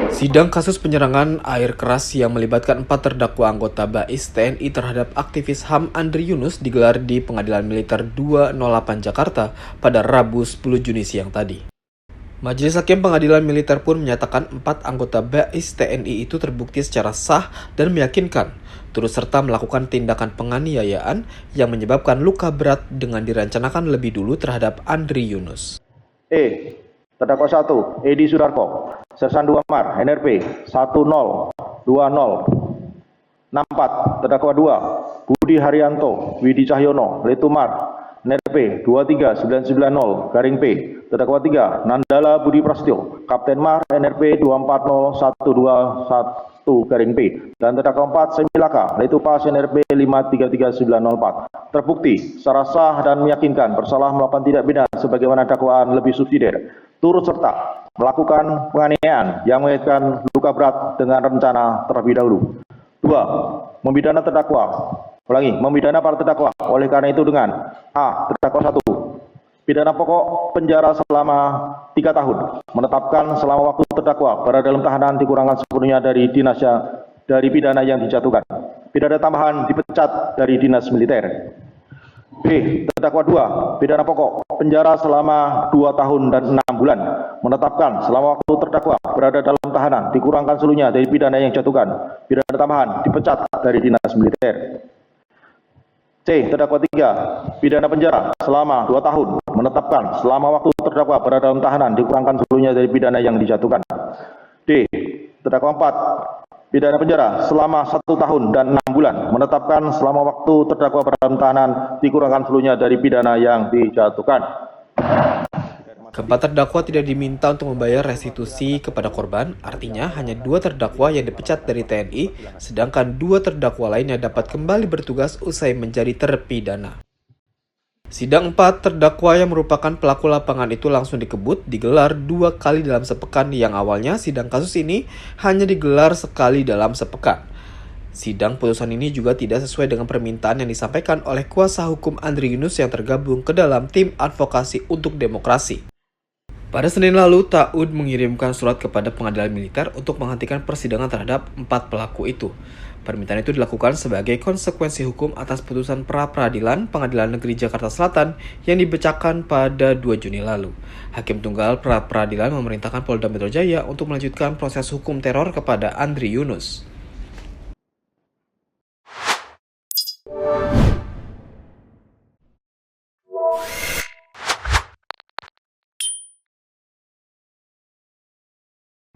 Sidang kasus penyerangan air keras yang melibatkan 4 terdakwa anggota BAIS TNI terhadap aktivis HAM Andri Yunus digelar di Pengadilan Militer 208 Jakarta pada Rabu 10 Juni siang tadi. Majelis Hakim Pengadilan Militer pun menyatakan 4 anggota BAIS TNI itu terbukti secara sah dan meyakinkan, turut serta melakukan tindakan penganiayaan yang menyebabkan luka berat dengan direncanakan lebih dulu terhadap Andri Yunus. Terdakwa 1, Edi Sudarko, Sersan 2 Mar, NRP 102064. Terdakwa 2, Budi Haryanto, Widi Cahyono, Letumar, NRP 23990-P. Terdakwa 3, Nandala Budi Prasetyo, Kapten Mar, NRP 240121-P. Dan terdakwa 4, Semilaka, Letupas, NRP 533904. Terbukti secara sah dan meyakinkan bersalah melakukan tindak pidana sebagaimana dakwaan lebih subsidiar, turut serta melakukan penganiayaan yang mengakibatkan luka berat dengan rencana terlebih dahulu. 2. Memidana para terdakwa. Oleh karena itu dengan A. Terdakwa 1, pidana pokok penjara selama 3 tahun, menetapkan selama waktu terdakwa berada dalam tahanan dikurangkan sepenuhnya dari pidana yang dijatuhkan. Pidana tambahan dipecat dari dinas militer. B. Terdakwa 2, pidana pokok penjara selama 2 tahun dan 6 bulan, menetapkan selama waktu terdakwa berada dalam tahanan dikurangkan seluruhnya dari pidana yang dijatuhkan. Pidana tambahan dipecat dari dinas militer. C. Terdakwa 3, pidana penjara selama 2 tahun, menetapkan selama waktu terdakwa berada dalam tahanan dikurangkan seluruhnya dari pidana yang dijatuhkan. D. Terdakwa 4, pidana penjara selama 1 tahun dan 6 bulan, menetapkan selama waktu terdakwa berada dalam tahanan dikurangkan seluruhnya dari pidana yang dijatuhkan. Keempat terdakwa tidak diminta untuk membayar restitusi kepada korban, artinya hanya 2 terdakwa yang dipecat dari TNI, sedangkan 2 terdakwa lainnya dapat kembali bertugas usai menjadi terpidana. Sidang 4 terdakwa yang merupakan pelaku lapangan itu langsung dikebut digelar 2 kali dalam sepekan, yang awalnya sidang kasus ini hanya digelar sekali dalam sepekan. Sidang putusan ini juga tidak sesuai dengan permintaan yang disampaikan oleh kuasa hukum Andri Yunus yang tergabung ke dalam tim advokasi untuk demokrasi. Pada Senin lalu, TAUD mengirimkan surat kepada Pengadilan Militer untuk menghentikan persidangan terhadap 4 pelaku itu. Permintaan itu dilakukan sebagai konsekuensi hukum atas putusan pra-peradilan Pengadilan Negeri Jakarta Selatan yang dibacakan pada 2 Juni lalu. Hakim Tunggal pra-peradilan memerintahkan Polda Metro Jaya untuk melanjutkan proses hukum teror kepada Andri Yunus.